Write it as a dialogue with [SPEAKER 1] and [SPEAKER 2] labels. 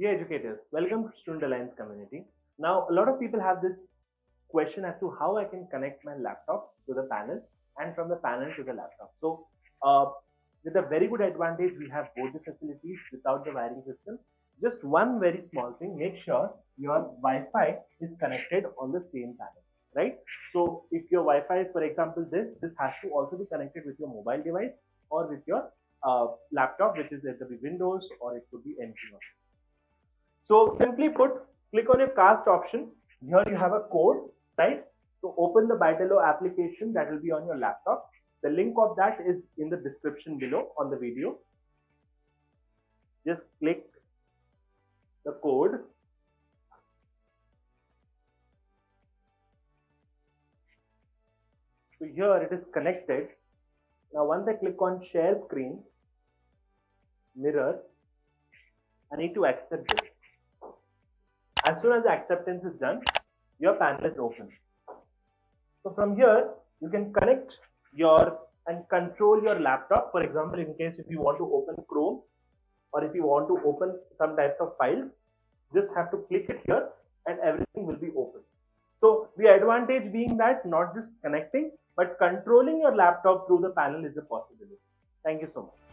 [SPEAKER 1] Dear educators, welcome to Student Alliance community. Now, a lot of people have this question as to how I can connect my laptop to the panel and from the panel to the laptop. So, with a very good advantage, we have both the facilities without the wiring system. Just one very small thing, make sure your Wi-Fi is connected on the same panel, right? So, if your Wi-Fi is, for example, this has to also be connected with your mobile device or with your laptop, which is either be Windows or it could be NG. So simply put, click on your cast option. Here you have a code, right? So open the Bitelo application that will be on your laptop. The link of that is in the description below on the video. Just click the code. So here it is connected. Now once I click on share screen, mirror, I need to accept this. As soon as the acceptance is done, your panel is open. So from here, you can connect your and control your laptop. For example, in case if you want to open Chrome or if you want to open some types of files, just have to click it here and everything will be open. So the advantage being that not just connecting, but controlling your laptop through the panel is a possibility. Thank you so much.